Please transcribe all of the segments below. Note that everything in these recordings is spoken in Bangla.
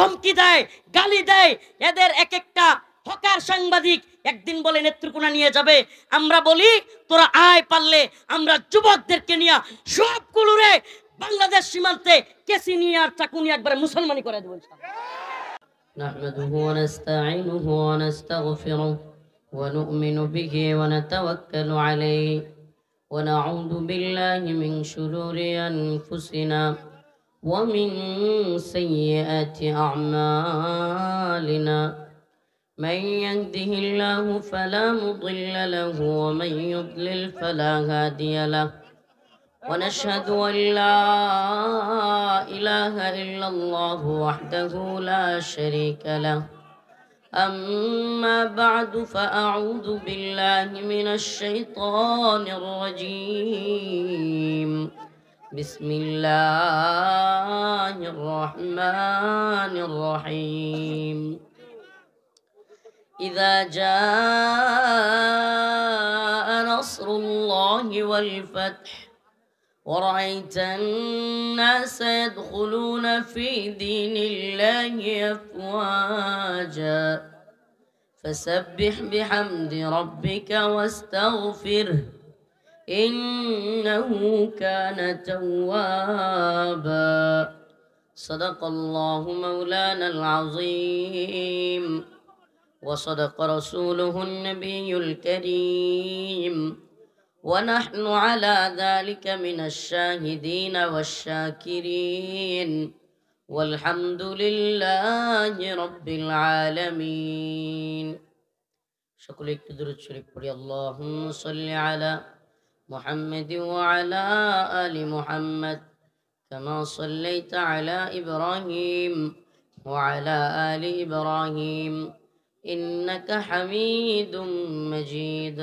ধমকি দেয়, গালি দেয়। এদের এক একটা হকার সাংবাদিক একদিন বলে নেত্রকোনা নিয়ে যাবে, আমরা বলি তোরা আয়, পারলে আমরা যুবকদেরকে নিয়ে সবগুলোরে বাংলাদেশ সীমান্তে কেসি নিয়ে আর চাকু নিয়ে একবারে মুসলমানি করে দেবো। نحمده ونستعينه ونستغفره ونؤمن به ونتوكل عليه ونعوذ بالله من شرور أنفسنا ومن سيئات أعمالنا من يهده الله فلا مضل له ومن يضلل فلا هادي له ونشهد أن لا إله إلا الله وحده لا شريك له أما بعد فأعوذ بالله من الشيطان الرجيم بسم الله الرحمن الرحيم إذا جاء نصر الله والفتح ورأيت الناس يدخلون في دين الله أفواجا فسبح بحمد ربك واستغفره إنه كان توابا صدق الله مولانا العظيم وصدق رسوله النبي الكريم ونحن على ذلك من الشاهدين والشاكرين والحمد لله رب العالمين সকলে একটু দরুদ শরীফ পড়ি আল্লাহুম্মা সাল্লি আলা মুহাম্মাদ ওয়া আলা আলি মুহাম্মাদ কামা সাল্লাইতা আলা ইব্রাহিম ওয়া আলা আলি ইব্রাহিম ইন্নাকা হামিদুম মাজিদ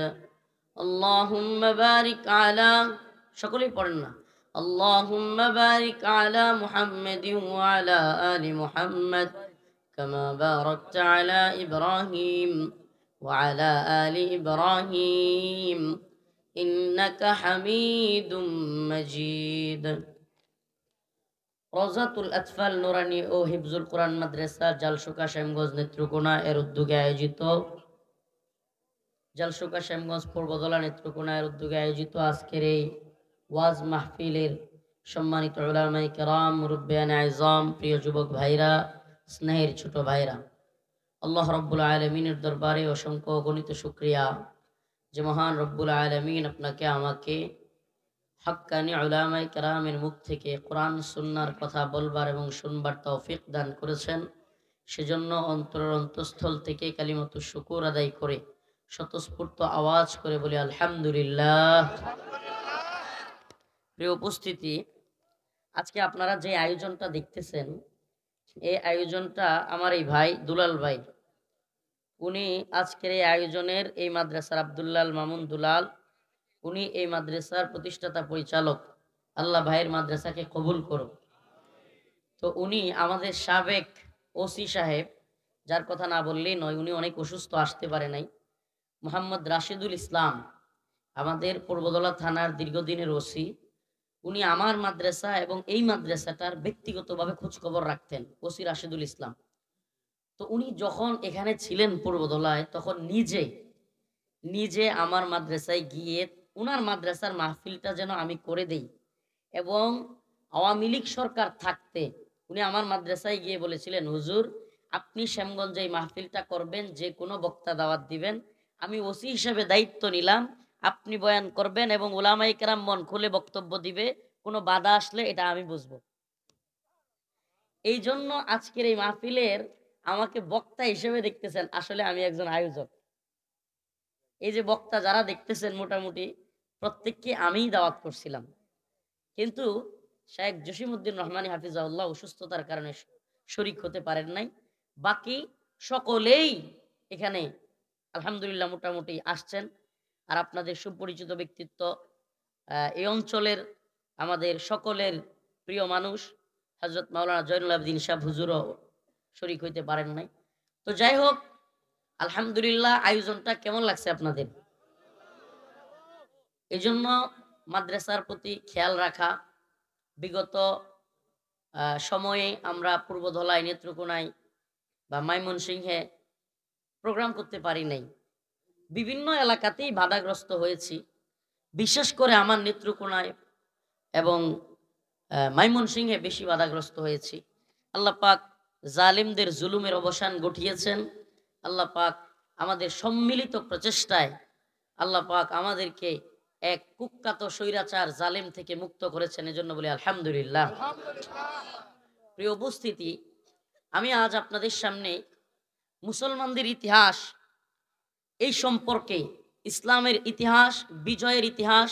اللهم بارك على شكلي পড়েন اللهم بارك على محمد وعلى آل محمد كما باركت على إبراهيم وعلى آل إبراهيم إنك حميد مجيد রওজাতুল আতফাল নুরানি ও হিফজুল কোরআন মাদ্রাসা জালসুকা শ্যামগঞ্জ নেত্রকোনা এর উদ্যোগে আয়োজিত জালসুকা শ্যামগঞ্জ পূর্বদলা নেত্রকোনার উদ্যোগে আয়োজিত আজকের এই ওয়াজ মাহফিলের সম্মানিত উলামায়ে কেরাম, মুরব্বিয়ানে আযম, প্রিয় যুবক ভাইরা, স্নেহের ছোট ভাইরা, আল্লাহ রব্বুল আলামিনের দরবারে অসংখ্য অগণিত শুকরিয়া যে মহান রব্বুল আলামিন আপনাকে আমাকে হাক্কানি উলামায়ে কেরামের মুখ থেকে কোরআন সুন্নাহর কথা বলবার এবং শুনবার তৌফিক দান করেছেন। সেজন্য অন্তরের অন্তঃস্থল থেকে কালিমাতুশ শুকর আদায় করে স্বতঃস্ফূর্ত আওয়াজ করে বলি আলহামদুলিল্লাহ। প্রিয় উপস্থিতি, আজকে আপনারা যে আয়োজনটা দেখতেছেন, এই আয়োজনটা আমার এই ভাই দুলাল ভাই, উনি আজকের এই আয়োজনের এই মাদ্রাসার আব্দুল্লাল মামুন দুলাল, উনি এই মাদ্রাসার প্রতিষ্ঠাতা পরিচালক। আল্লাহ ভাইয়ের মাদ্রাসাকে কবুল করুন। তো উনি আমাদের সাবেক ওসি সাহেব, যার কথা না বললেই নয়, উনি অনেক অসুস্থ, আসতে পারে নাই, মোহাম্মদ রাশিদুল ইসলাম, আমাদের পূর্বদলা থানার দীর্ঘদিনের ওসি। উনি আমার মাদ্রাসা এবং এই মাদ্রাসাটার ব্যক্তিগতভাবে খোঁজখবর রাখতেন, ওসি রাশিদুল ইসলাম। তো উনি যখন এখানে ছিলেন পূর্বদলায়, তখন নিজে আমার মাদ্রাসায় গিয়ে উনার মাদ্রাসার মাহফিলটা যেন আমি করে দেই, এবং আওয়ামী লীগ সরকার থাকতে উনি আমার মাদ্রাসায় গিয়ে বলেছিলেন, হুজুর আপনি শ্যামগঞ্জে এই মাহফিলটা করবেন, যে কোনো বক্তা দাওয়াত দিবেন, আমি ওসি হিসেবে দায়িত্ব নিলাম, আপনি বয়ান করবেন এবং উলামায়ে কেরাম মন খুলে বক্তব্য দিবে, কোনো বাধা আসলে এটা আমি বুঝবো। এই জন্য আজকের এই মাহফিলের আমাকে বক্তা হিসেবে দেখতেছেন, আসলে আমি একজন আয়োজক। এই যে বক্তা যারা দেখতেছেন, মোটামুটি প্রত্যেককে আমিই দাওয়াত করছিলাম, কিন্তু শায়েখ জসিমউদ্দিন রহমানী হাফিজাহুল্লাহ অসুস্থতার কারণে শরীক হতে পারেন নাই। বাকি সকলেই এখানে আলহামদুলিল্লাহ মোটামুটি আসছেন। আর আপনাদের সুপরিচিত ব্যক্তিত্ব, এই অঞ্চলের আমাদের সকলের প্রিয় মানুষ হযরত মাওলানা জয়নুল আবেদিন সাহেব হুজুরও শরীক হইতে পারেন নাই। তো যাই হোক, আলহামদুলিল্লাহ, আয়োজনটা কেমন লাগছে আপনাদের? এই জন্য মাদ্রাসার প্রতি খেয়াল রাখা, বিগত সময়ে আমরা পূর্বধলায়, নেত্রকোনায় বা ময়মনসিংহে প্রোগ্রাম করতে পারি নাই। বিভিন্ন এলাকাতেই বাধাগ্রস্ত হয়েছি, বিশেষ করে আমার নেত্রকোনায় এবং ময়মনসিংহে বেশি বাধাগ্রস্ত হয়েছি। আল্লাহ পাক জালিমদের জুলুমের অবসান ঘটিয়েছেন। আল্লাহ পাক আমাদের সম্মিলিত প্রচেষ্টায় আল্লাহ পাক আমাদেরকে এক কুখ্যাত স্বৈরাচার জালিম থেকে মুক্ত করেছেন, এজন্য বলি আলহামদুলিল্লাহ। প্রিয় উপস্থিতি, আমি আজ আপনাদের সামনে মুসলমানদের ইতিহাস, এই সম্পর্কে ইসলামের ইতিহাস, বিজয়ের ইতিহাস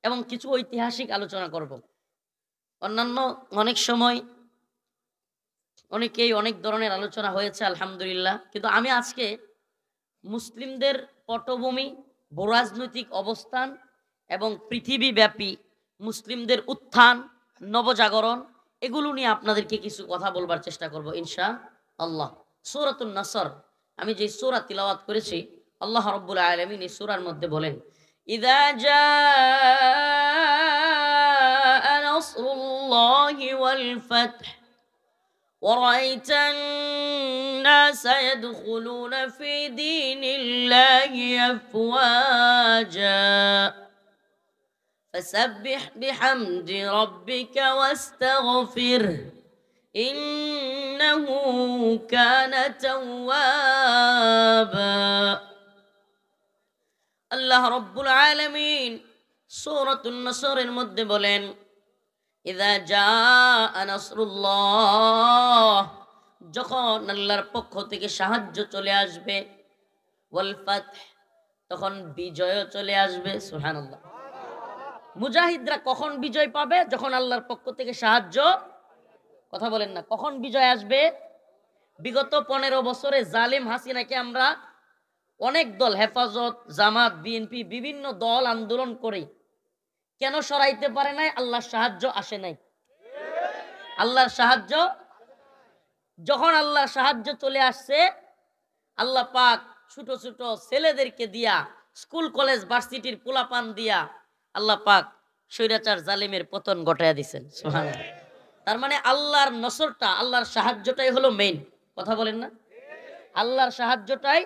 এবং কিছু ঐতিহাসিক আলোচনা করব। অন্যান্য অনেক সময় অনেকেই অনেক ধরনের আলোচনা হয়েছে, আলহামদুলিল্লাহ, কিন্তু আমি আজকে মুসলিমদের পটভূমি, ভূরাজনৈতিক অবস্থান এবং পৃথিবীব্যাপী মুসলিমদের উত্থান, নবজাগরণ, এগুলো নিয়ে আপনাদেরকে কিছু কথা বলবার চেষ্টা করব ইনশাআল্লাহ। সূরাতুন নাসর, আমি যে সূরা তিলাওয়াত করেছি, আল্লাহ রাব্বুল আলামিন এই সূরার মধ্যে বলেন, ইযা জাআ নাসরুল্লাহি ওয়াল ফাতহ ورأيت الناس يدخلون في دين الله أفواجا فسبح بحمد ربك واستغفره إنه كان توابا। আল্লাহ রব্বুল আলামিন সূরাতুন নাসরের মধ্যে বলেন, ইযা জাআ নাসরুল্লাহ, যখন আল্লাহর পক্ষ থেকে সাহায্য চলে আসবে, ওয়াল ফাতহ, তখন বিজয় চলে আসবে। সুবহানাল্লাহ। মুজাহিদরা কখন বিজয় পাবে? যখন আল্লাহর পক্ষ থেকে সাহায্য, কথা বলেন না, কখন বিজয় আসবে? বিগত 15 বছরে জালিম হাসিনাকে আমরা অনেক দল, হেফাজত, জামাত, বিএনপি, বিভিন্ন দল আন্দোলন করে কেন সরাইতে পারে নাই? আল্লাহর সাহায্য আসে নাই। আল্লাহর সাহায্য, যখন আল্লাহর সাহায্য চলে আসছে, আল্লাহ পাক ছোট ছোট ছেলেদেরকে দিয়া, স্কুল কলেজ ভার্সিটির পোলাপান দিয়া আল্লাহ পাক স্বৈরাচার জালিমের পতন ঘটাইয়া দিচ্ছেন। সুবহানাল্লাহ। তার মানে আল্লাহর নসরটা, আল্লাহর সাহায্যটাই হলো মেইন। কথা বলেন না, আল্লাহর সাহায্যটাই,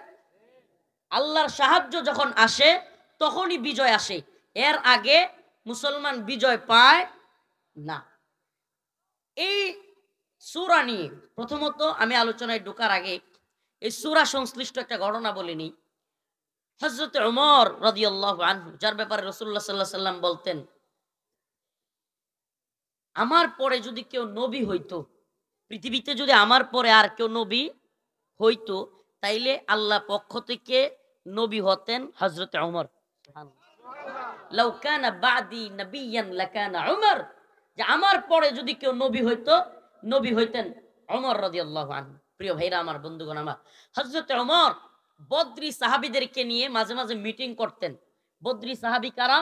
আল্লাহর সাহায্য যখন আসে তখনই বিজয় আসে, এর আগে মুসলমান বিজয় পায় না। এই সূরা নিয়ে প্রথমত আমি আলোচনায় ঢোকার আগে এই সূরা সংশ্লিষ্ট একটা ঘটনা বলিনি। হযরত ওমর রাদিয়াল্লাহু আনহু, যার ব্যাপারে রাসূলুল্লাহ সাল্লাল্লাহু আলাইহি ওয়াসাল্লাম বলতেন, আমার পরে যদি কেউ নবী হইতো, পৃথিবীতে যদি আমার পরে আর কেউ নবী হইতো, তাইলে আল্লাহ পক্ষ থেকে নবী হতেন হযরত ওমর। লাউ কানা বাদি নবিয়ান লাকানা উমর, যে আমার পরে যদি কেউ নবী হইতো, নবী হইতেন ওমর রাদিয়াল্লাহু আনহু। প্রিয় ভাইরা আমার, বন্ধুগণ আমার, হযরত ওমর বদরি সাহাবীদেরকে নিয়ে মাঝে মাঝে মিটিং করতেন। বদরি সাহাবী কারা?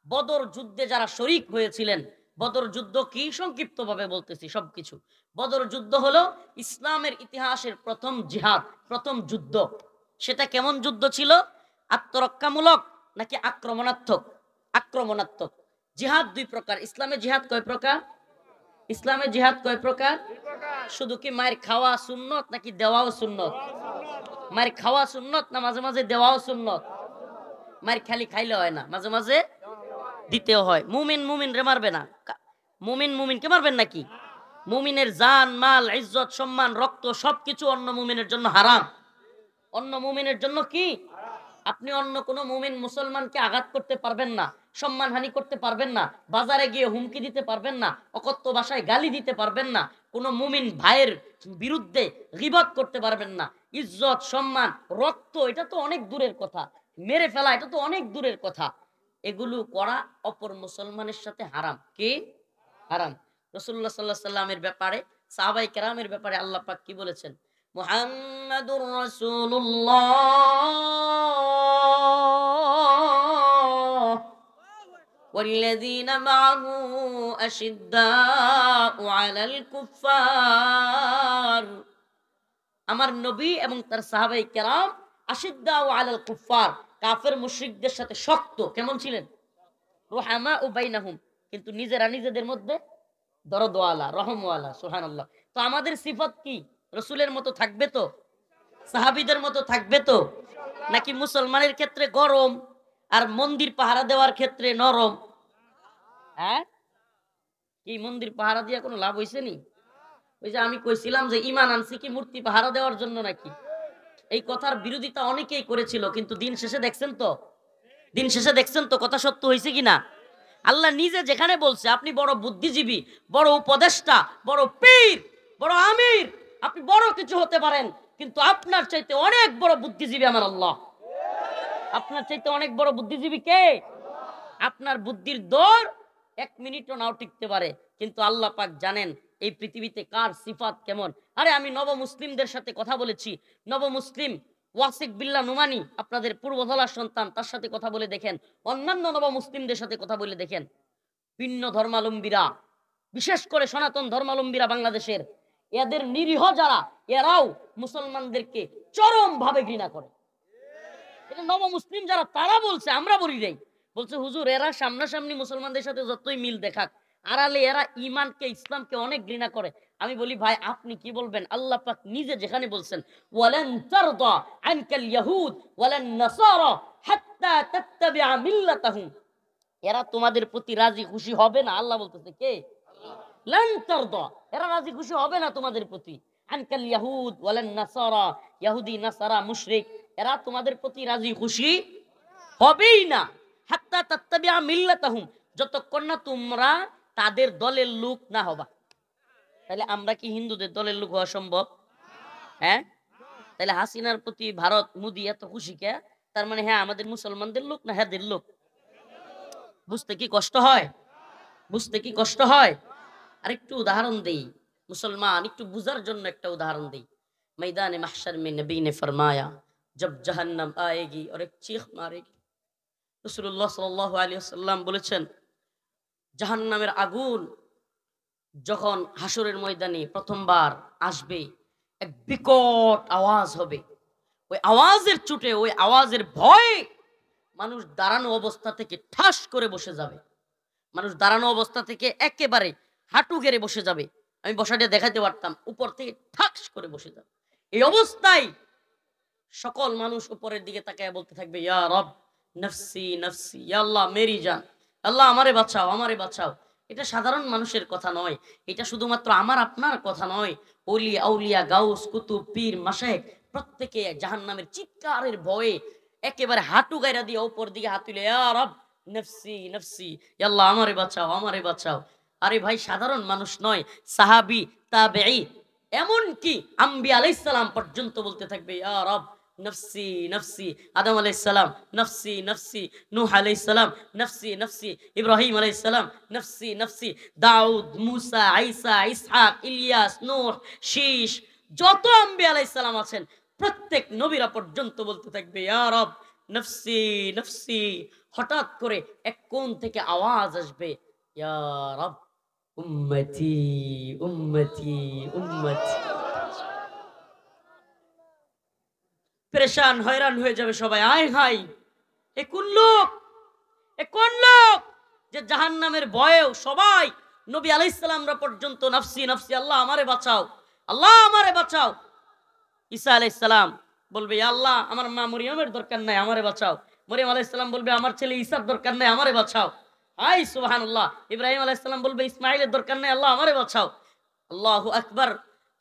বদর যুদ্ধে যারা শরীক হয়েছিলেন। বদর যুদ্ধ কি? সংক্ষিপ্তভাবে বলতেছি সবকিছু। বদর যুদ্ধ হলো ইসলামের ইতিহাসের প্রথম জিহাদ, প্রথম যুদ্ধ। সেটা কেমন যুদ্ধ ছিল? আত্মরক্ষামূলক নাকি আক্রমণাত্মক? আক্রমণাত্মক। জিহাদ দুই প্রকার। ইসলামে জিহাদ কয় প্রকার? ইসলামে জিহাদ কয় প্রকার? শুধু কি মায়ের খাওয়া সুন্নত নাকি দেওয়াও সুন্নত? মায়ের খাওয়া সুন্নত না মাঝে মাঝে দেওয়াও সুন্নত? মায়ের খালি খাইলে হয় না, মাঝে মাঝে দিতেও হয়। মুমিন মুমিন রে মারবে না, মুমিন মুমিনকে মারবেন নাকি? মুমিনের জান, মাল, ইজ্জত, সম্মান, রক্ত সবকিছু অন্য মুমিনের জন্য হারাম। অন্য মুমিনের জন্য কি? আপনি অন্য কোনো মুমিন মুসলমানকে আঘাত করতে পারবেন না, সম্মানহানি করতে পারবেন না, বাজারে গিয়ে হুমকি দিতে পারবেন না, অকথ্য ভাষায় গালি দিতে পারবেন না, কোনো মুমিন ভাইয়ের বিরুদ্ধে গীবত করতে পারবেন না। ইজ্জত, সম্মান, রক্ত, এটা তো অনেক দূরের কথা, মেরে ফেলা এটা তো অনেক দূরের কথা। এগুলো করা অপর মুসলমানের সাথে হারাম। কি হারাম? রাসূলুল্লাহ সাল্লাল্লাহু আলাইহি ওয়াসাল্লামের ব্যাপারে, সাহাবায়ে কেরামের ব্যাপারে আল্লাহ পাক কি বলেছেন? মুহাম্মাদুর রাসূলুল্লাহ ওয়াল্লাযীনা মাআহু আশিদ্দাউ আলাল কুফফার, আমার নবী এবং তার সাহাবায়ে কেরাম আশিদ্দাউ আলাল কুফফার, কাফের মুশরিকদের সাথে শক্ত। কেমন ছিলেন? রুহামাউ বাইনাহুম, কিন্তু নিজেরা নিজেদের মধ্যে দরদওয়ালা, রহমওয়ালা। সুবহানাল্লাহ। তো আমাদের সিফত কি? রসুলের মতো থাকবে তো? সাহাবীদের মতো থাকবে তো? নাকি মুসলমানের ক্ষেত্রে গরম আর মন্দির পাহারা দেওয়ার ক্ষেত্রে নরম? হ্যাঁ, কি মন্দির পাহারা দিয়া কোনো লাভ হইছে নি? ওই যে আমি কইছিলাম যে ইমান আনছি কি মূর্তি পাহারা দেওয়ার জন্য নাকি? এই কথার বিরোধিতা অনেকেই করেছিল, কিন্তু দিন শেষে দেখছেন তো, দিন শেষে দেখছেন তো কথা সত্য হয়েছে কিনা। আল্লাহ নিজে যেখানে বলছে আপনি বড় বুদ্ধিজীবী, বড় উপদেষ্টা, বড় পীর, বড় আমির, আপনি বড় কিছু হতে পারেন, কিন্তু আপনার চাইতে অনেক বড় বুদ্ধিজীবী আমার আল্লাহ। আপনার চাইতে অনেক বড় বুদ্ধিজীবী কে? আপনার বুদ্ধির দৌড় 1 মিনিটও নাও টিকতে পারে, কিন্তু আল্লাহ পাক জানেন এই পৃথিবীতে কার সিফাত কেমন। আরে আমি নব মুসলিমদের সাথে কথা বলেছি, নব মুসলিম ওয়াসিক বিল্লাহ নুমানি আপনাদের পূর্বধলার সন্তান, তার সাথে কথা বলে দেখেন, অন্যান্য নব মুসলিমদের সাথে কথা বলে দেখেন। ভিন্ন ধর্মাবলম্বীরা, বিশেষ করে সনাতন ধর্মাবলম্বীরা বাংলাদেশের, এদের নিরীহ যারা, এরাও মুসলমানদেরকে চরম ভাবে ঘৃণা করে। এটা নব মুসলিম যারা তারা বলছে, আমরা বলি নাই। বলছে হুজুর এরা সামনাসামনি মুসলমানদের সাথে যতই মিল দেখাক, আড়ালে এরা ইমানকে ইসলামকে অনেক ঘৃণা করে। আমি বলি ভাই আপনি কি বলবেন? আল্লাহ পাক নিজে যেখানে বলছেন ওয়ালান তারদা আনকাল ইয়াহুদ ওয়ালান নাসারা হাত্তা তাত্তাবিআ মিল্লাতাহুম, এরা তোমাদের প্রতি রাজি খুশি হবে না। আল্লাহ বলতেছে কে? লান তারদা, এরা রাজি খুশি হবে না তোমাদের প্রতি। আনকাল ইয়াহুদ ওয়ালান নাসারা, ইহুদি নাসারা মুশরিক, এরা তোমাদের প্রতি রাজি খুশি হবেই না। হাত্তা তাত্তাবিআ মিল্লাতাহুম, যতক্ষণ না তোমরা তাদের দলের লোক না হবা। তাহলে আমরা কি হিন্দুদের দলের লোক হওয়া সম্ভব? হ্যাঁ, তাহলে হাসিনার প্রতি ভারত মোদি এত খুশি কে? তার মানে হ্যাঁ আমাদের মুসলমানদের লোক না হ্যাঁদের লোক? বুঝতে কি কষ্ট হয়? বুঝতে কি কষ্ট হয়? আরেকটু উদাহরণ দেই, মুসলমান একটু বুঝার জন্য একটা উদাহরণ দেই। मैदान महशर में नबी ने फरमाया जब जहन्नम आएगी और एक चीख मारेगी। রাসূলুল্লাহ সাল্লাল্লাহু আলাইহি ওয়াসাল্লাম বলেছেন জাহান্নামের আগুন যখন হাসরের ময়দানে প্রথমবার আসবে, এক বিকট আওয়াজ হবে। ওই আওয়াজের চোটে, ওই আওয়াজের ভয়ে মানুষ দাঁড়ানো অবস্থা থেকে ঠাস করে বসে যাবে। মানুষ দাঁড়ানো অবস্থা থেকে একেবারে হাঁটু গেড়ে বসে যাবে। আমি বসাটা দেখাতে পারতাম, উপর থেকে ঠাস করে বসে যাবে। এই অবস্থায় সকল মানুষ উপরের দিকে তাকায় বলতে থাকবে ইয়া রব নফসি নফসি, ইয়া আল্লাহ মেরি জান, আল্লাহ আমারে বাঁচাও আমারে বাঁচাও। এটা সাধারণ মানুষের কথা নয়, এটা শুধুমাত্র আমার আপনার কথা নয়। ওলি আউলিয়া গাউস কুতুব পীর মাশায়েখ প্রত্যেকে জাহান্নামের চিৎকারের ভয়ে একেবারে হাঁটু গায়রা দিয়ে উপর দিকে হাত তুলে ইয়া রব নফসি নফসি, ইয়া আল্লাহ আমারে বাঁচাও আমারে বাঁচাও। আরে ভাই সাধারণ মানুষ নয়, সাহাবী তাবেঈ এমনকি আম্বিয়া আলাইহিস সালাম পর্যন্ত বলতে থাকবে ইয়া রব নফসি নফসি। আদম আলাইহিস সালাম নফসি নফসি, নূহ আলাইহিস সালাম নফসি নফসি, ইব্রাহিম আলাইহিস সালাম নফসি নফসি, দাউদ, মুসা, ঈসা, ইসহাক, ইলিয়াস, নূহ, শীশ, যত আম্বিয়া আলাইহিস সালাম আছেন প্রত্যেক নবীরা পর্যন্ত বলতে থাকবে ইয়া রব নফসি নফসি। হঠাৎ করে এক কোণ থেকে আওয়াজ আসবে ইয়া রব উম্মতি উম্মতি উম্মতি। পরেশান হয়রান হয়ে যাবে সবাই, আয় হাই এ কোন লোক, এ কোন লোক যে জাহান্নামের ভয়েও সবাই নবী আলাইহিস সালামরা পর্যন্ত নফসি নফসি, আল্লাহ আমারে বাঁচাও আল্লাহ আমারে বাঁচাও। ঈসা আলাইহিস সালাম বলবে ইয়া আল্লাহ আমার মা মরিয়মের দরকার নাই আমারে বাঁচাও। মরিয়ম আলাইহিস সালাম বলবে আমার ছেলে ঈসার দরকার নাই আমারে বাঁচাও। আই সুবহানাল্লাহ। ইব্রাহিম আলাইহিস সালাম বলবে ইসমাঈলের দরকার নাই আল্লাহ আমারে বাঁচাও। আল্লাহু আকবার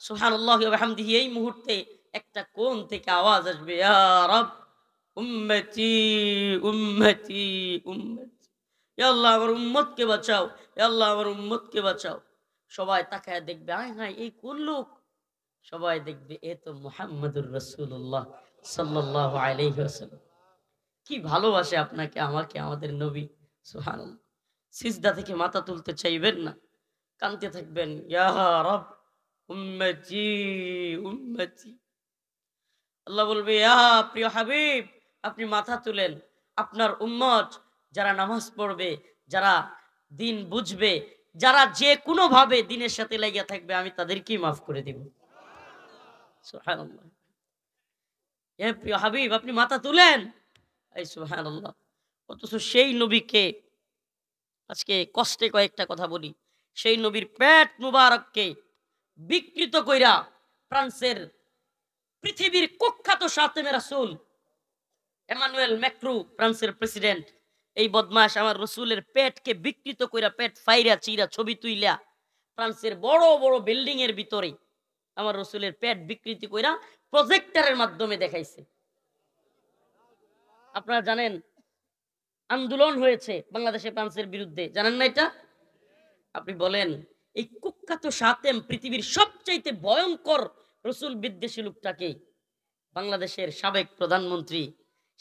সুবহানাল্লাহি ওয়া বিহামদিহি। এই মুহূর্তে একটা কোণ থেকে আওয়াজ আসবে ইয়া রব উম্মতি উম্মতি উম্মতি, ইয়া আল্লাহ আমার উম্মতকে বাঁচাও ইয়া আল্লাহ আমার উম্মতকে বাঁচাও। সবাই তাকায় দেখবে আয় হায় এই কোন লোক? সবাই দেখবে এ তো মুহাম্মাদুর রাসূলুল্লাহ সাল্লাল্লাহু আলাইহি ওয়াসাল্লাম। কি ভালোবাসে আপনাকে আমাকে আমাদের নবী, সুবহানাল্লাহ। সিজদা থেকে মাথা তুলতে চাইবেন না, কাঁদতে থাকবেন ইয়া রব উম্মতি উম্মতি। আল্লাহ বলবে ইয়া প্রিয় হাবিব আপনি মাথা তুলেন, আপনার উম্মত যারা নামাজ পড়বে, যারা দিন বুঝবে, যারা যে কোনো ভাবে দিনের সাথে লেগে থাকবে আমি তাদেরকেই মাফ করে দিব। সুবহানাল্লাহ। হে প্রিয় হাবিব আপনি মাথা তুলেন, এই সুবহানাল্লাহ। অথচ সেই নবীকে আজকে কষ্টে কয়েকটা কথা বলি, সেই নবীর পেট মুবারককে বিকৃত কইরা ফ্রান্সের পৃথিবীর কুখ্যাত সাতেমে রাসূল এমানুয়েল ম্যাক্রু, ফ্রান্সের প্রেসিডেন্ট, এই বদমাশ আমার রসুলের পেটকে বিকৃত কইরা পেট ফাইরা চিরা ছবি তুইলা ফ্রান্সের বড় বড় বিল্ডিং এর ভিতরে আমার রসুলের পেট বিকৃতি কইরা প্রজেক্টরের মাধ্যমে দেখাইছে। আপনারা জানেন আন্দোলন হয়েছে বাংলাদেশে ফ্রান্সের বিরুদ্ধে, জানেন না এটা? আপনি বলেন এই কুখ্যাত সাতেম পৃথিবীর সবচাইতে ভয়ঙ্কর রসুল বিদ্বেষী লোকটাকে বাংলাদেশের সাবেক প্রধানমন্ত্রী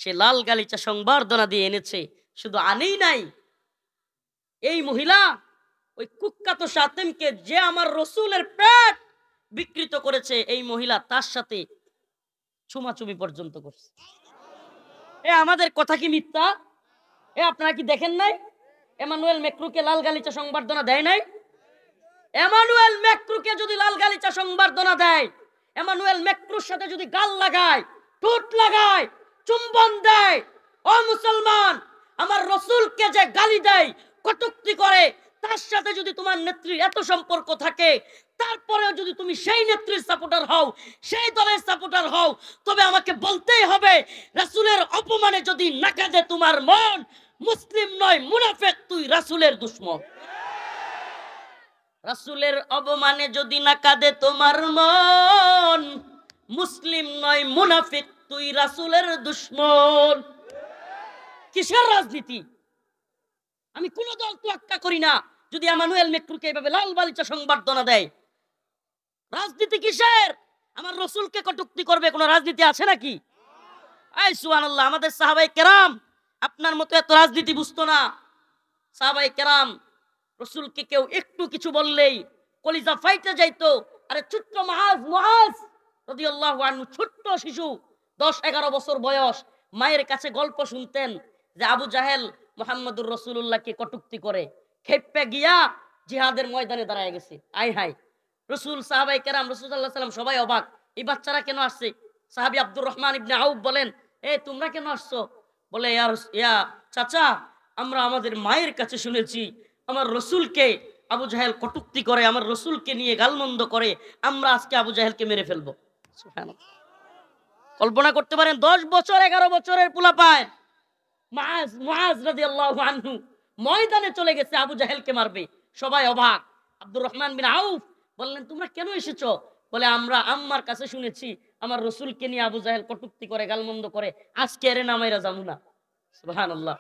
সে লাল গালিচা সংবর্ধনা দিয়ে এনেছে। শুধু আনেই নাই, এই মহিলা ওই কুখ্যাত সাতেমকে যে আমার রসুলের পেট বিকৃত করেছে এই মহিলা তার সাথে চুমাচুমি পর্যন্ত করছে। আমাদের কথা কি মিথ্যা? আপনারা কি দেখেন নাই এমানুয়েল ম্যাক্রুকে লাল গালিচা সংবর্ধনা দেয় নাই? এমানুয়েল ম্যাক্রুকে যদি লাল গালিচা সংবর্ধনা দেয়, এমানুয়েল ম্যাক্রুর সাথে যদি গাল লাগায়, ঠোঁট লাগায়, চুম্বন দেয়, ও মুসলমান, আমার রসুলকে যে গালি দেয়, কটূক্তি করে, তার সাথে যদি তোমার নেত্রীর এত সম্পর্ক থাকে, তারপরেও যদি তুমি সেই নেত্রীর সাপোর্টার হও, সেই দলের সাপোর্টার হও, তবে আমাকে বলতেই হবে রাসূলের অপমানে যদি না কাঁদে তোমার মন, মুসলিম নয় মুনাফিক, তুই রাসূলের দুশমন। রাসূলের অপমানে যদি না কাঁদে তোমার মন, মুসলিম নয় মুনাফিক, তুই রাসূলের দুশমন। কিসের রাজনীতি? আমি কোন দল তোয়াক্কা করি না যদি এমানুয়েল ম্যাক্রুকে এভাবে লাল গালিচা সংবর্ধনা দেয়। রাজনীতি কিসের? আমার রসুলকে কটূক্তি করবে কোন রাজনীতি আছে নাকি? এই সুবহানাল্লাহ, আমাদের সাহাবায়ে কেরাম আপনার মতো এত রাজনীতি বুঝতো না। সাহাবায়ে কেরাম রসুলকে কেউ একটু কিছু বললেই কলিজা ফাইটে যাইতো। আরে ছোট্ট মুআজ রাদিয়াল্লাহু আনহু, ছোট্ট শিশু, 10-11 বছর বয়স, মায়ের কাছে গল্প শুনতেন যে আবু জাহেল মুহাম্মদুর রাসূলুল্লাহকে কটূক্তি করে, খেপে গিয়া জিহাদের ময়দানে দাঁড়ায় গেছে। আয় হায়, রসুল, সাহাবায়ে কেরাম, রাসূল সাল্লাল্লাহু আলাইহি ওয়াসাল্লাম সবাই অবাক, এই বাচ্চারা কেন আসছে? সাহাবী আব্দুর রহমান ইবনে আউফ বলেন, তোমরা কেন আসছো? বলে, ইয়া চাচা, আমরা আমাদের মায়ের কাছে শুনেছি আমার রসুলকে আবু জাহেল কটূক্তি করে, আমার রসুলকে নিয়ে গালমন্দ করে, আমরা আজকে আবু জাহেলকে মেরে ফেলবো। সুবহানাল্লাহ, কল্পনা করতে পারেন 10 বছর 11 বছরের পোলাপায় মুআজ রাদিয়াল্লাহু আনহু ময়দানে চলে গেছে আবু জাহেলকে মারবে। সবাই অবাক। আব্দুর রহমান বিন আউফ বললেন, তোমরা কেন এসেছো? বলে, আমরা আম্মার কাছে শুনেছি আমার রসুলকে নিয়ে আবু জাহেল কটূক্তি করে, গালমন্দ করে, আজকে এরে নামাইরা যাবো না। সুবহানাল্লাহ।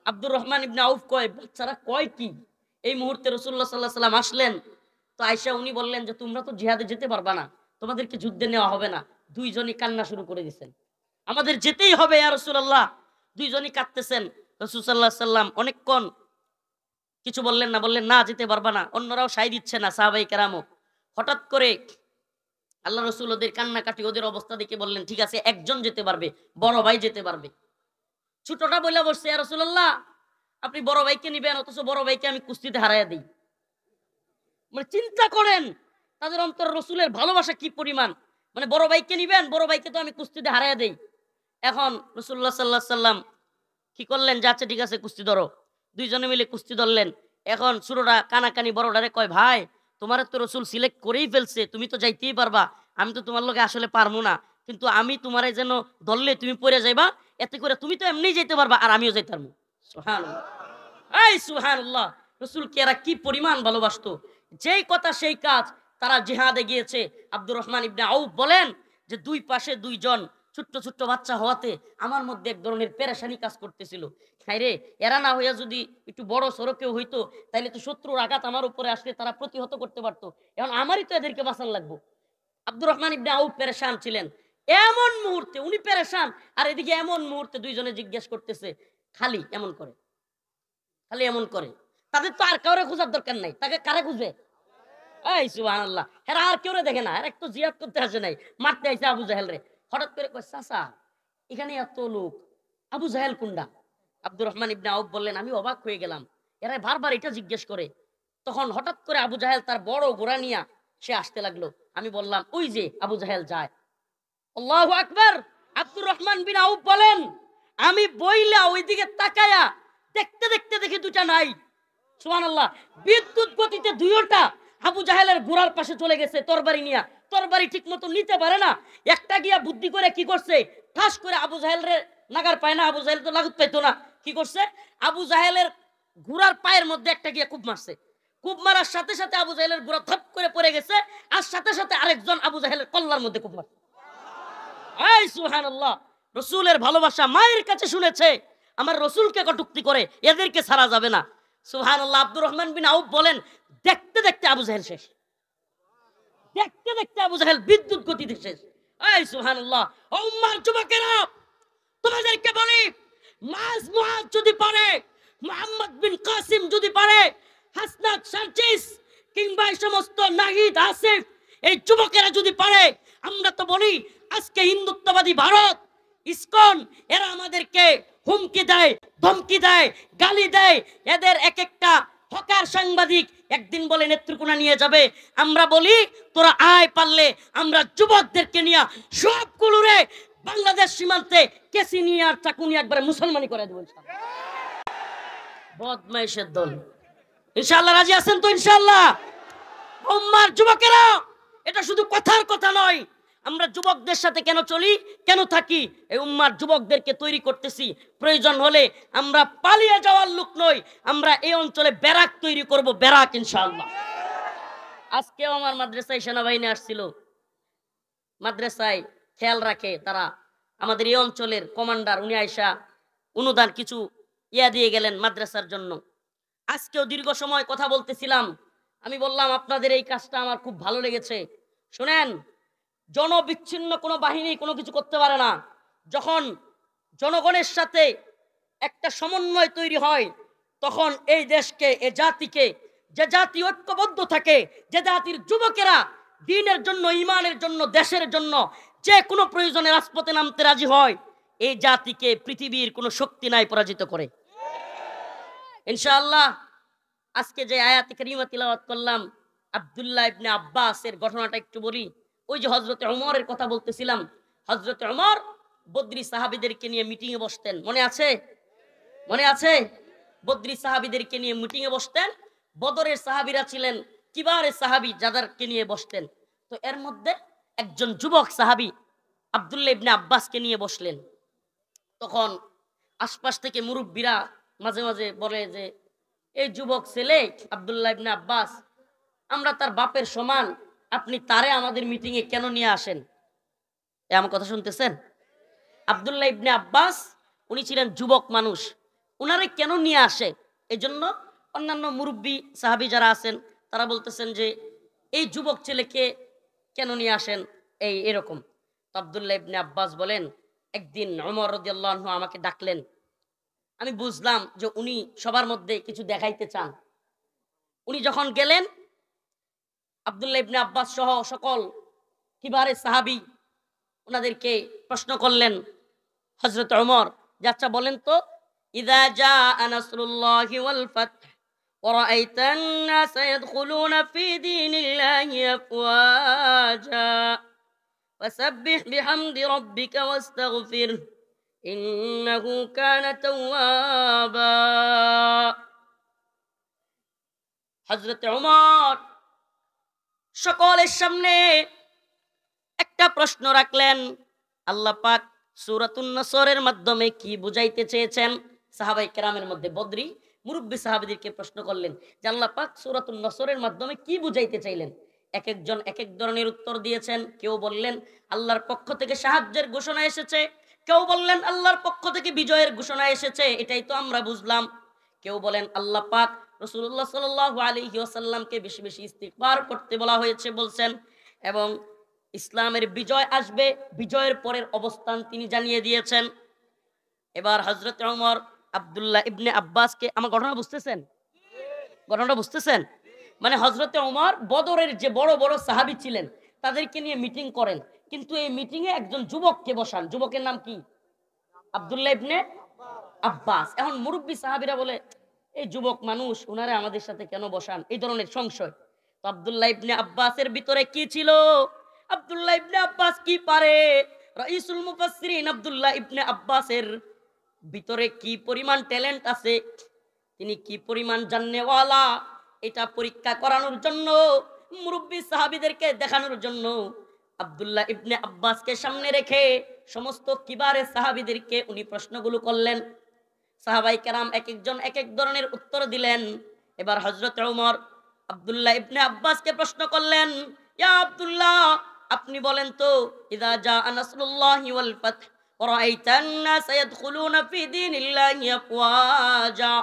আব্দুর রহমান ইবনে আউফ কয়, বাচ্চারা কয় কি? এই মুহূর্তে রাসূলুল্লাহ সাল্লাল্লাহু আলাইহি ওয়াসাল্লাম আসলেন। তো আয়েশা উনি বললেন যে তোমরা তো জিহাদে যেতে পারবা না, তোমাদেরকে যুদ্ধে নেওয়া হবে না। দুইজনই কান্না শুরু করে দিয়েছেন, আমাদের যেতেই হবে ইয়া রাসূলুল্লাহ। দুইজনই কাঁদতেছেন। রাসূল সাল্লাল্লাহু আলাইহি ওয়াসাল্লাম অনেকক্ষণ কিছু বললেন না, বললেন না যেতে পারবা না। অন্যরাও সাই দিচ্ছে না, সাহাবায়ে কেরামও। হঠাৎ করে আল্লাহ রাসূল ওদের কান্নাকাটি, ওদের অবস্থা দেখে বললেন, ঠিক আছে, একজন যেতে পারবে, বড় ভাই যেতে পারবে। ছোটটা বলে বসছে, ইয়া রাসূলুল্লাহ, আপনি বড় ভাইকে নিবেন, অথচ বড় ভাইকে আমি কুস্তিতে হারাইয়া দিই। মানে চিন্তা করেন তাদের অন্তর রসুলের ভালোবাসা কি পরিমাণ। মানে বড় ভাইকে নিবেন, বড় ভাইকে তো আমি কুস্তিতে হারাইয়া দেই। এখন রাসূলুল্লাহ সাল্লাল্লাহু আলাইহি ওয়াসাল্লাম কি করলেন, যাচ্ছে ঠিক আছে কুস্তি ধরো। দুইজনে মিলে কুস্তি ধরলেন। এখন ছোটরা কানাকানি বড়টারে কয়, ভাই তোমার তো রসুল সিলেক্ট করেই ফেলছে, তুমি তো যাইতেই পারবা, আমি তো তোমার লগে আসলে পারবো না, কিন্তু আমি তোমারে যেন ধরলে তুমি পড়ে যাইবা, এতে করে তুমি তো এমনি যেতে পারবা আর আমিও যাইতে পারবো। সুবহানাল্লাহ, এই সুবহানাল্লাহ, রসুলকে এরা কি পরিমাণ ভালোবাসতো। যেই কথা সেই কাজ, তারা জিহাদে গিয়েছে। আব্দুর রহমান ইবনে আউফ বলেন যে দুই পাশে দুইজন ছোট্ট ছোট্ট বাচ্চা হওয়াতে আমার মধ্যে এক ধরনের পেরেশানি কাজ করতেছিল। রে, এরা না হইয়া যদি একটু বড় সড়কেও হইতো, তাইলে তো শত্রুর আঘাত আমার উপরে আসলে তারা প্রতিহত করতে পারতো। এখন আমারই তো এদেরকে বাঁচান লাগবো। আব্দুর রহমান ইবনে আউফ পেরেশান ছিলেন। এমন মুহূর্তে উনি পেরেশান, আর এদিকে এমন মুহূর্তে দুইজনে জিজ্ঞেস করতেছে, খালি এমন করে, খালি এমন করে। তাদের তো আর কাউরে খোঁজার দরকার নাই, তাকে কারে খুঁজবে? এই সুবহানাল্লাহ, এরা আর কেউ দেখে না, এরা একটু জিহাদ করতে আসে নাই, মারতে আইছে আবু জাহেল রে। হঠাৎ করে কয়, চাচা এখানে এত লোক, আবু জাহেল কুন্ডা? আব্দুর রহমান ইবনে আউফ বললেন, আমি অবাক হয়ে গেলাম, এরা বারবার এটা জিজ্ঞেস করে। তখন হঠাৎ করে আবু জাহেল তার বড় ঘোড়া নিয়ে সে আসতে লাগলো। আমি বললাম, ওই যে আবু জাহেল যায়। আল্লাহু আকবার। আব্দুর রহমান বিন আউফ বলেন, আমি বইলা ওইদিকে তাকায়া দেখতে দেখতে দেখি দুটা নাই। সুবহানাল্লাহ। বিদ্যুৎ গতিতে দুইটা আবু জাহেলের ঘোড়ার পাশে চলে গেছে তরবারি নিয়া। তরবারি ঠিক মতো নিতে পারে না। একটা গিয়া বুদ্ধি করে কি করছে, ঠাস করে আবু জাহেলের নাগার পায় না, আবু জাহেল তো লাগুত পাইতো না। কি করছে, আবু জাহেলের ঘোড়ার পায়ের মধ্যে একটা গিয়া কুপ মারছে। কুপ মারার সাথে সাথে আবু জাহেলের ঘোড়া থপ করে পড়ে গেছে, আর সাথে সাথে আরেকজন আবু জাহেলের কল্লার মধ্যে কুপ মারছে। এই সুবহানাল্লাহ। রসুলের ভালোবাসা মায়ের কাছে শুনেছে, আমার রসুলকে কটূক্তি করে, এদেরকে ছাড়া যাবে না। সুবহানাল্লাহ। আব্দুর রহমান বিন আউফ বলেন, দেখতে দেখতে আবু জাহেল শেষ, দেখতে দেখতে আবু জাহেল বিদ্যুৎ গতিতে শেষ। এই সুবহানাল্লাহ। ও উম্মার যুবকেরা, তোমাদেরকে বলি, মাস মুআজ যদি পারে, মুহাম্মদ বিন কাসিম যদি পারে, হাসনাত সার্জিস কিংবা এই সমস্ত নাহিদ আসিফ, এই যুবকেরা যদি পারে, আমরা তো বলি আজকে হিন্দুত্ববাদী ভারত, ইসকন, এরা আমাদেরকে হুমকি দেয়, ধমকি দেয়, গালি দেয়। এদের এক একটা হকার সাংবাদিক একদিন বলে নেত্রকোনা নিয়ে যাবে। আমরা বলি তোরা আয়, পারলে আমরা যুবকদেরকে নিয়ে সবগুলোরে বাংলাদেশ সীমান্তে কেসি নিয়ে আর চাকু নিয়ে একবারে মুসলমানি করে দেবো ইনশাআল্লাহ। বদমাইশের দল। ইনশাআল্লাহ রাজি আছেন তো? ইনশাআল্লাহ। উম্মার যুবকেরা, এটা শুধু কথার কথা নয়। আমরা যুবকদের সাথে কেন চলি, কেন থাকি? এই উম্মার যুবকদেরকে তৈরি করতেছি। প্রয়োজন হলে আমরা পালিয়ে যাওয়ার লোক নই, আমরা এই অঞ্চলে ব্যারাক তৈরি করব, ব্যারাক ইনশাআল্লাহ। আজকেও আমার মাদ্রাসায় সেনাবাহিনী আসছিল, মাদ্রাসায় খেয়াল রাখে তারা। আমাদের এই অঞ্চলের কমান্ডার উনি আয়সা অনুদান কিছু দিয়ে গেলেন মাদ্রাসার জন্য। আজকেও দীর্ঘ সময় কথা বলতেছিলাম, আমি বললাম আপনাদের এই কাজটা আমার খুব ভালো লেগেছে। শুনেন, জনবিচ্ছিন্ন কোনো বাহিনী কোনো কিছু করতে পারে না। যখন জনগণের সাথে একটা সমন্বয় তৈরি হয়, তখন এই দেশকে, এই জাতিকে, যে জাতি ঐক্যবদ্ধ থাকে, যে জাতির যুবকেরা দ্বীনের জন্য, ঈমানের জন্য, দেশের জন্য যে কোনো প্রয়োজনে রাজপথে নামতে রাজি হয়, এই জাতিকে পৃথিবীর কোনো শক্তি নাই পরাজিত করে। ইনশাআল্লাহ। আজকে যে আয়াত কারিমা তিলাওয়াত করলাম, আব্দুল্লাহ ইবনে আব্বাসের ঘটনাটা একটু বলি। ওই যে হযরতে ওমরের কথা বলতেছিলাম, হযরতে ওমর বদরি সাহাবীদেরকে নিয়ে মিটিং এ বসতেন, মনে আছে? মনে আছে? বদরি সাহাবীদেরকে নিয়ে মিটিং এ বসতেন। বদরের সাহাবীরা ছিলেন কিবারের সাহাবী, যাদেরকে নিয়ে বসতেন। তো এর মধ্যে একজন যুবক সাহাবী আব্দুল্লাহ ইবনে আব্বাসকে নিয়ে বসলেন। তখন আশপাশ থেকে মুরব্বীরা মাঝে মাঝে বলে যে, এই যুবক ছেলে আব্দুল্লাহ ইবনে আব্বাস, আমরা তার বাপের সমান, আপনি তারে আমাদের মিটিং এ কেন নিয়ে আসেন? আমার কথা শুনতেছেন? আব্দুল্লাহ ইবনে আব্বাস উনি ছিলেন যুবক মানুষ, উনারে কেন নিয়ে আসে? এই জন্য অন্যান্য মুরব্বী সাহাবী যারা আছেন তারা বলতেছেন যে এই যুবক ছেলেকে কেন নিয়ে আসেন, এই এরকম। তো আব্দুল্লাহ ইবনে আব্বাস বলেন, একদিন ওমর রাদিয়াল্লাহু আনহু আমাকে ডাকলেন, আমি বুঝলাম যে উনি সবার মধ্যে কিছু দেখাইতে চান। উনি যখন গেলেন, আব্দুল্লাহ ইবনে আব্বাস সহ সকল কিবারে সাহাবী ওনাদেরকে প্রশ্ন করলেন হযরত ওমর, যে আচ্ছা বলেন তো, ইযা জাআ নাসরুল্লাহি ওয়াল ফাতহ ওয়া রাআইতান নাস ইয়াদখুলুনা ফি দীনিল্লাহি আফওয়াজা ফাসাব্বিহ বিহামদি রাব্বিকা ওয়াস্তাগফির ইন্নাহু কানা তাওয়াবা। হযরত ওমর সকলের সামনে একটা প্রশ্ন রাখলেন, আল্লাহ পাক সূরাতুন নসরের মাধ্যমে কি বুঝাইতে চেয়েছেন? সাহাবায়ে কেরামের মধ্যে বদরি মুরব্বী সাহাবীদেরকে প্রশ্ন করলেন যে আল্লাহ পাক সূরাতুন নসরের মাধ্যমে কি বুঝাইতে চাইলেন? এক একজন এক এক ধরনের উত্তর দিয়েছেন। কেউ বললেন আল্লাহর পক্ষ থেকে সাহায্যের ঘোষণা এসেছে, কেউ বললেন আল্লাহর পক্ষ থেকে বিজয়ের ঘোষণা এসেছে, এটাই তো আমরা বুঝলাম। কেউ বলেন আল্লাহ পাক রাসূলুল্লাহ সাল্লাল্লাহু আলাইহি ওয়াসাল্লামকে বেশি বেশি ইস্তিগফার করতে বলা হয়েছে বলছেন, এবং ইসলামের বিজয় আসবে, বিজয়ের পরের অবস্থান তিনি জানিয়ে দিয়েছেন। এবার হযরত ওমর আব্দুল্লাহ ইবনে আব্বাসকে, আমার ঘটনা বুঝতেছেন? ঘটনাটা বুঝতেছেন? মানে হযরতে ওমর বদরের যে বড় বড় সাহাবী ছিলেন তাদেরকে নিয়ে মিটিং করেন, কিন্তু এই মিটিং এ একজন যুবককে বসান। যুবকের নাম কি? আব্দুল্লাহ ইবনে আব্বাস। এখন মুরব্বী সাহাবীরা বলে, এই যুবক মানুষ, উনারে আমাদের সাথে কেন বসান? এই ধরনের সংশয়। তো আব্দুল্লাহ ইবনে আব্বাসের ভিতরে কি ছিল? আব্দুল্লাহ ইবনে আব্বাস কি পারে? রাইসুল মুফাসসিরিন আব্দুল্লাহ ইবনে আব্বাসের ভিতরে কি পরিমাণ ট্যালেন্ট আছে তিনি কি পরিমাণ জান্নেওয়ালা এটা পরীক্ষা করানোর জন্য, মুরব্বী সাহাবীদেরকে দেখানোর জন্য আব্দুল্লাহ ইবনে আব্বাসকে সামনে রেখে সমস্ত কিবারে সাহাবীদেরকে উনি প্রশ্নগুলো করলেন। সাহাবাই কেরাম এক একজন এক এক ধরনের উত্তর দিলেন। এবার হযরত ওমর আব্দুল্লাহ ইবনে আব্বাসকে প্রশ্ন করলেন, ইয়া আব্দুল্লাহ, আপনি বলেন তো, ইযা জাআ নাসরুল্লাহি ওয়াল ফাত ওয়া রাআইতান নাস ইয়াদখুলুনা ফি দীনিল্লাহি আফওয়াজা,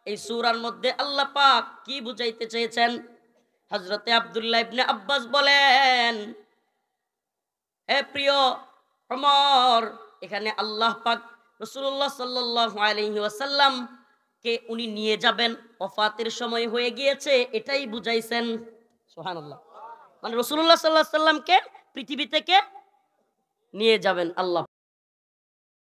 এই সূরার মধ্যে আল্লাহ পাক কি বুঝাইতে চেয়েছেন? হযরতে আব্দুল্লাহ ইবনে আব্বাস বলেন, হে প্রিয় ওমর, এখানে আল্লাহ পাক রাসূলুল্লাহ সাল্লাল্লাহু আলাইহি ওয়াসাল্লাম কে উনি নিয়ে যাবেন, ওফাতের সময় হয়ে গিয়েছে, এটাই বুঝাইছেন। সুবহানাল্লাহ। মানে রাসূলুল্লাহ সাল্লাল্লাহু আলাইহি ওয়াসাল্লামকে পৃথিবী থেকে নিয়ে যাবেন আল্লাহ।